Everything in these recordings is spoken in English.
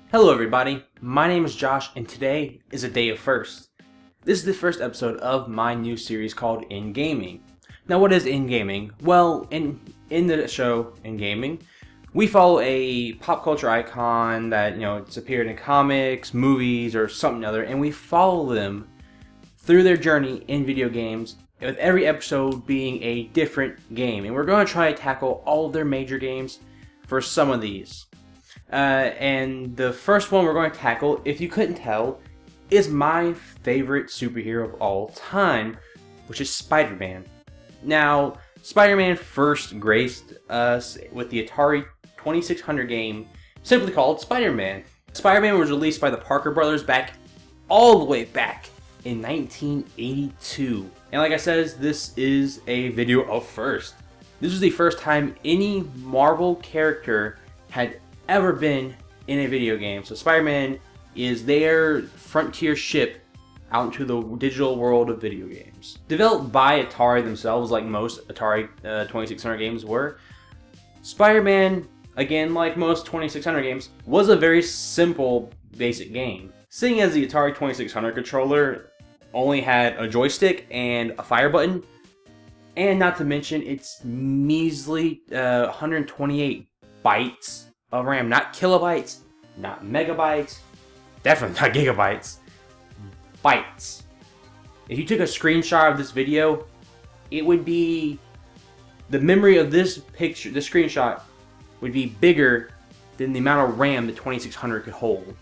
Hello everybody, my name is Josh and today is a day of firsts. This is the first episode of my new series called In Gaming. Now what is In Gaming? Well, in the show In Gaming, we follow a pop culture icon that, it's appeared in comics, movies, or something other, and we follow them through their journey in video games, with every episode being a different game. And we're going to try to tackle all of their major games for some of these. And the first one we're going to tackle, if you couldn't tell, is my favorite superhero of all time, which is Spider-Man. Now, Spider-Man first graced us with the Atari 2600 game, simply called Spider-Man. Spider-Man was released by the Parker Brothers all the way back in 1982. And like I said, this is a video of first. This was the first time any Marvel character had ever been in a video game. So Spider-Man is their frontier ship out into the digital world of video games. Developed by Atari themselves, like most Atari 2600 games were, Spider-Man, again like most 2600 games, was a very simple, basic game. Seeing as the Atari 2600 controller only had a joystick and a fire button, and not to mention its measly 128 bytes of RAM, not kilobytes, not megabytes, definitely not gigabytes, bytes. If you took a screenshot of this video, it would be, the memory of this picture, the screenshot, would be bigger than the amount of RAM the 2600 could hold.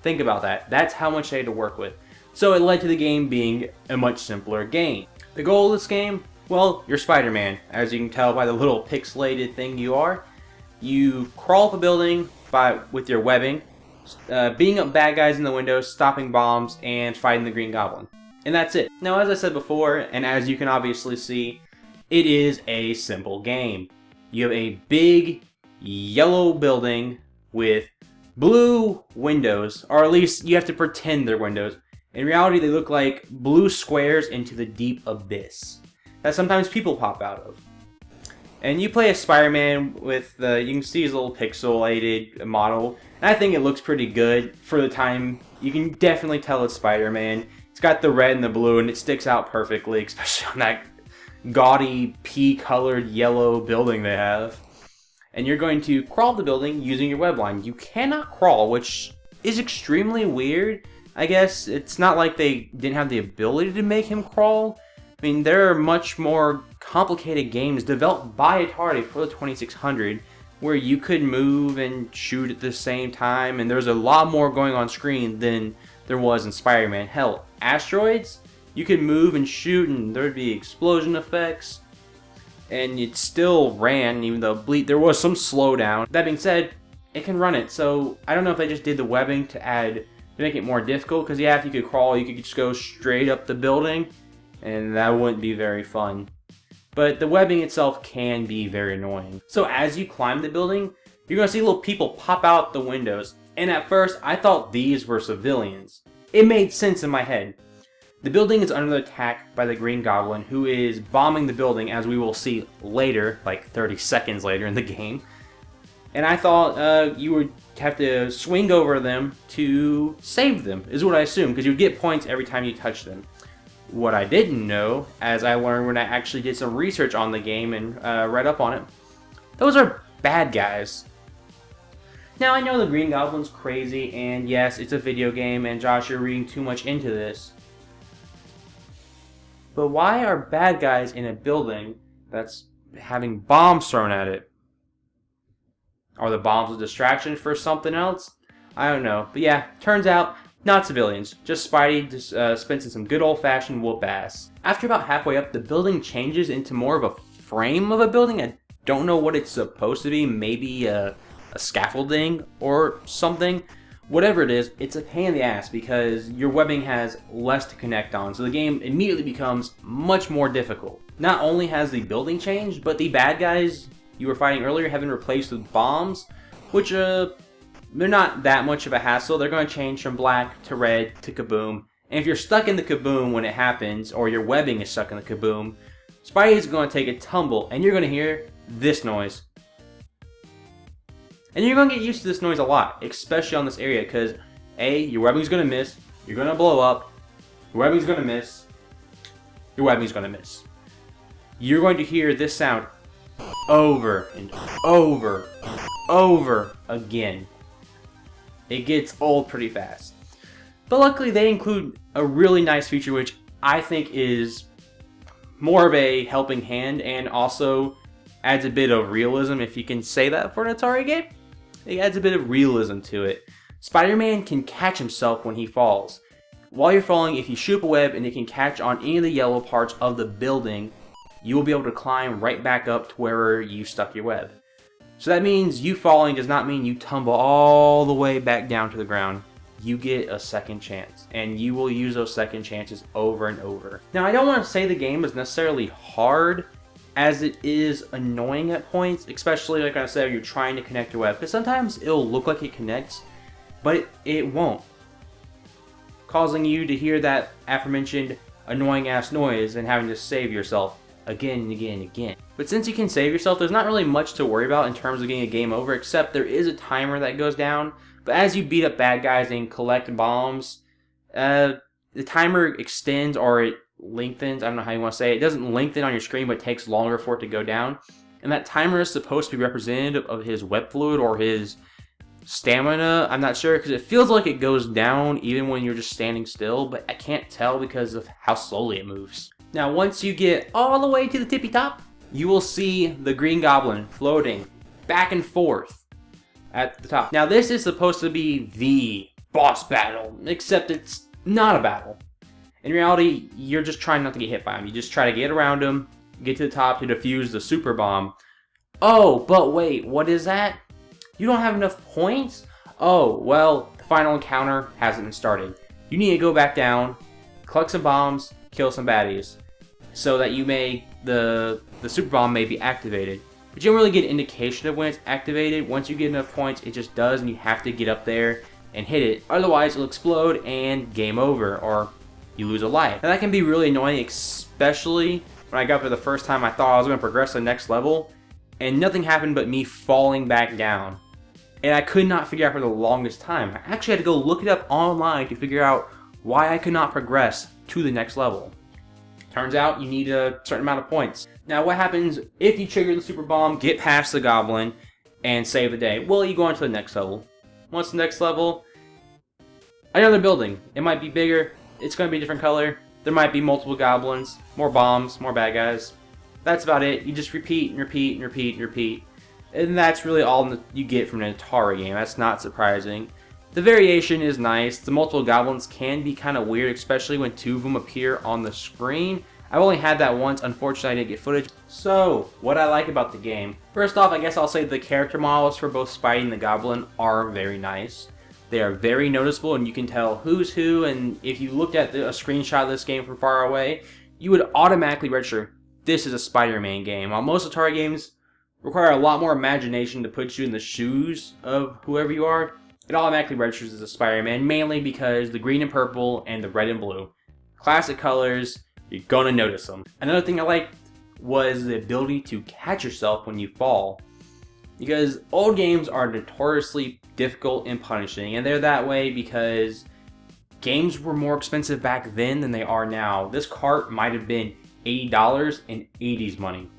Think about that. That's how much they had to work with. So it led to the game being a much simpler game. The goal of this game, well, you're Spider-Man. As you can tell by the little pixelated thing you are. You crawl up a building with your webbing, beating up bad guys in the windows, stopping bombs, and fighting the Green Goblin. And that's it. Now, as I said before, and as you can obviously see, it is a simple game. You have a big yellow building with blue windows, or at least you have to pretend they're windows. In reality, they look like blue squares into the deep abyss that sometimes people pop out of. And you play as Spider-Man with you can see his little pixelated model, and I think it looks pretty good for the time. You can definitely tell it's Spider-Man. It's got the red and the blue, and it sticks out perfectly, especially on that gaudy pea-colored yellow building they have. And you're going to crawl the building using your web line. You cannot crawl, which is extremely weird. I guess it's not like they didn't have the ability to make him crawl. I mean, there are much more complicated games developed by Atari for the 2600 where you could move and shoot at the same time, and there's a lot more going on screen than there was in Spider-Man. Hell, Asteroids, you could move and shoot and there'd be explosion effects, and it still ran even though there was some slowdown. That being said, it can run it, so I don't know if they just did the webbing to make it more difficult, because yeah, if you could crawl, you could just go straight up the building, and that wouldn't be very fun. But the webbing itself can be very annoying. So as you climb the building, you're going to see little people pop out the windows. And at first, I thought these were civilians. It made sense in my head. The building is under attack by the Green Goblin, who is bombing the building, as we will see later, like 30 seconds later in the game. And I thought you would have to swing over them to save them, is what I assumed, because you would get points every time you touch them. What I didn't know, as I learned when I actually did some research on the game and read up on it, those are bad guys. Now, I know the Green Goblin's crazy, and yes, it's a video game, and Josh, you're reading too much into this. But why are bad guys in a building that's having bombs thrown at it? Are the bombs a distraction for something else? I don't know. But yeah, turns out, not civilians, just Spidey dispensing some good old-fashioned whoop ass. After about halfway up, the building changes into more of a frame of a building. I don't know what it's supposed to be, maybe a scaffolding or something. Whatever it is, it's a pain in the ass because your webbing has less to connect on, so the game immediately becomes much more difficult. Not only has the building changed, but the bad guys you were fighting earlier have been replaced with bombs, which they're not that much of a hassle. They're going to change from black to red to kaboom. And if you're stuck in the kaboom when it happens, or your webbing is stuck in the kaboom, Spidey's going to take a tumble, and you're going to hear this noise. And you're going to get used to this noise a lot, especially on this area, because A, your webbing's going to miss, you're going to blow up, your webbing's going to miss, your webbing's going to miss. You're going to hear this sound over and over and over again. It gets old pretty fast. But luckily they include a really nice feature which I think is more of a helping hand and also adds a bit of realism, if you can say that for an Atari game. It adds a bit of realism to it. Spider-Man can catch himself when he falls. While you're falling, if you shoot up a web and it can catch on any of the yellow parts of the building, you will be able to climb right back up to wherever you stuck your web. So that means you falling does not mean you tumble all the way back down to the ground. You get a second chance, and you will use those second chances over and over. Now, I don't want to say the game is necessarily hard, as it is annoying at points, especially like I said, you're trying to connect your web, because sometimes it'll look like it connects, but it won't, causing you to hear that aforementioned annoying ass noise and having to save yourself again and again and again. But since you can save yourself, there's not really much to worry about in terms of getting a game over, except there is a timer that goes down. But as you beat up bad guys and collect bombs, the timer extends, or it lengthens. I don't know how you want to say it. It doesn't lengthen on your screen, but it takes longer for it to go down. And that timer is supposed to be representative of his web fluid or his stamina. I'm not sure, because it feels like it goes down even when you're just standing still, but I can't tell because of how slowly it moves. Now, once you get all the way to the tippy top, you will see the Green Goblin floating back and forth at the top. Now, this is supposed to be the boss battle, except it's not a battle. In reality, you're just trying not to get hit by him. You just try to get around him, get to the top to defuse the super bomb. Oh, but wait, what is that? You don't have enough points? Oh, well, the final encounter hasn't been started. You need to go back down, collect some bombs, kill some baddies, so that the super bomb may be activated. But you don't really get an indication of when it's activated. Once you get enough points, it just does, and you have to get up there and hit it. Otherwise, it'll explode and game over, or you lose a life. Now that can be really annoying, especially when I got there the first time. I thought I was going to progress to the next level, and nothing happened but me falling back down. And I could not figure out for the longest time. I actually had to go look it up online to figure out why I could not progress to the next level. Turns out you need a certain amount of points. Now what happens if you trigger the super bomb, get past the goblin, and save the day? Well, you go on to the next level. Once the next level, another building. It might be bigger, it's going to be a different color, there might be multiple goblins, more bombs, more bad guys. That's about it. You just repeat and repeat and repeat and repeat. And that's really all you get from an Atari game. That's not surprising. The variation is nice. The multiple goblins can be kind of weird, especially when two of them appear on the screen. I've only had that once. Unfortunately, I didn't get footage. So, what I like about the game. First off, I guess I'll say the character models for both Spidey and the Goblin are very nice. They are very noticeable, and you can tell who's who, and if you looked at a screenshot of this game from far away, you would automatically register this is a Spider-Man game. While most Atari games require a lot more imagination to put you in the shoes of whoever you are, it automatically registers as a Spider-Man, mainly because the green and purple and the red and blue. Classic colors, you're gonna notice them. Another thing I liked was the ability to catch yourself when you fall. Because old games are notoriously difficult and punishing, and they're that way because games were more expensive back then than they are now. This cart might have been $80 in 80s money.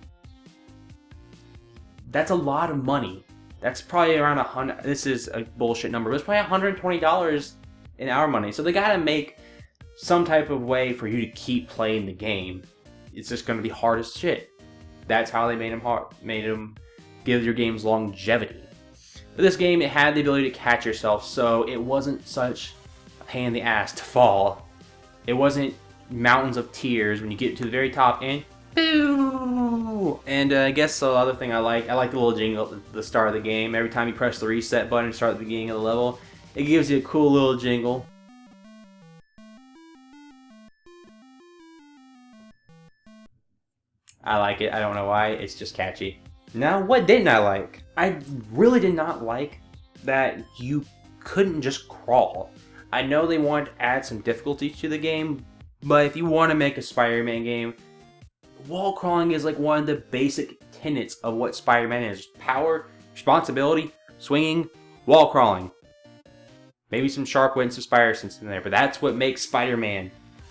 That's a lot of money. That's probably around $100. This is a bullshit number, but it's probably $120 in our money. So they gotta make some type of way for you to keep playing the game. It's just gonna be hard as shit. That's how they made them give your games longevity. But this game, it had the ability to catch yourself, so it wasn't such a pain in the ass to fall. It wasn't mountains of tears when you get to the very top and boo! And I guess the other thing I like the little jingle at the start of the game. Every time you press the reset button to start at the beginning of the level, it gives you a cool little jingle. I like it. I don't know why. It's just catchy. Now, what didn't I like? I really did not like that you couldn't just crawl. I know they wanted to add some difficulty to the game, but if you want to make a Spider-Man game, wall crawling is like one of the basic tenets of what Spider-Man is. Power, responsibility, swinging, wall crawling. Maybe some sharp wind, some spider sense in there, but that's what makes Spider-Man.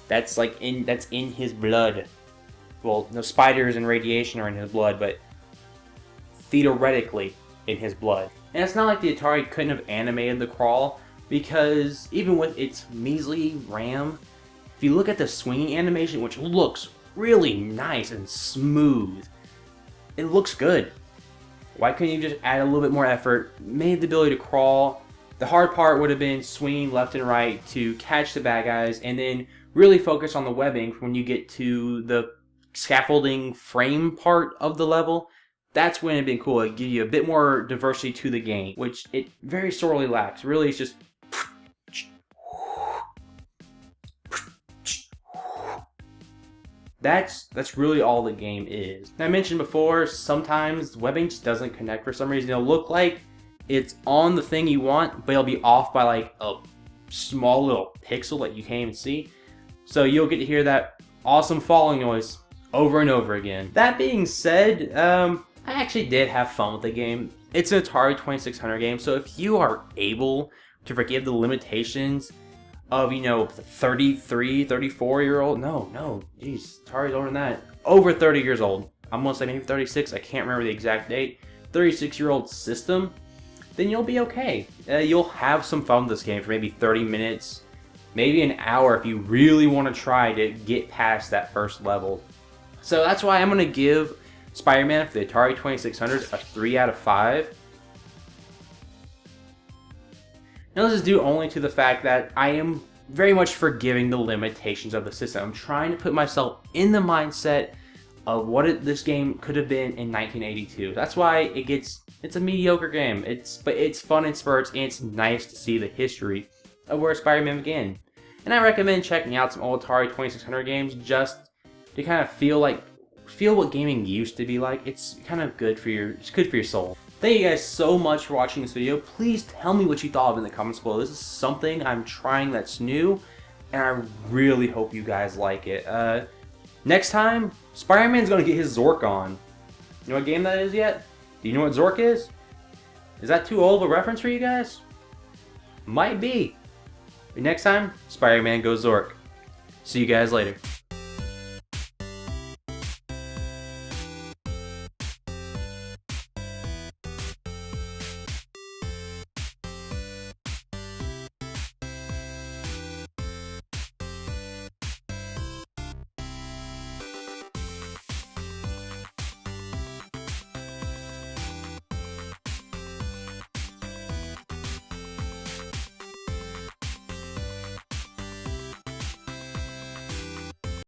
That's in his blood. Well, no spiders and radiation are in his blood, but theoretically in his blood. And it's not like the Atari couldn't have animated the crawl, because even with its measly RAM, if you look at the swinging animation, which looks really nice and smooth, it looks good. Why couldn't you just add a little bit more effort, made the ability to crawl? The hard part would have been swinging left and right to catch the bad guys, and then really focus on the webbing when you get to the scaffolding frame part of the level. That's when it'd been cool. It'd give you a bit more diversity to the game, which it very sorely lacks. Really, it's just that's really all the game is. And I mentioned before, sometimes webbing just doesn't connect for some reason. It'll look like it's on the thing you want, but it'll be off by like a small little pixel that you can't even see. So you'll get to hear that awesome falling noise over and over again. That being said, I actually did have fun with the game. It's an Atari 2600 game, so if you are able to forgive the limitations of, you know, the 33, 34-year-old, no, geez, Atari's older than that. Over 30 years old. I'm gonna say maybe 36, I can't remember the exact date. 36-year-old system, then you'll be okay. You'll have some fun with this game for maybe 30 minutes, maybe an hour if you really want to try to get past that first level. So that's why I'm going to give Spider-Man for the Atari 2600 a 3 out of 5. Now this is due only to the fact that I am very much forgiving the limitations of the system. I'm trying to put myself in the mindset of what this game could have been in 1982. That's why it's a mediocre game. But it's fun in spurts, and it's nice to see the history of where Spider-Man began. And I recommend checking out some old Atari 2600 games just to kind of feel what gaming used to be like. It's kind of good for your soul. Thank you guys so much for watching this video. Please tell me what you thought of in the comments below. This is something I'm trying that's new, and I really hope you guys like it. Next time, Spider-Man's gonna get his Zork on. You know what game that is yet? Do you know what Zork is? Is that too old of a reference for you guys? Might be. But next time, Spider-Man goes Zork. See you guys later.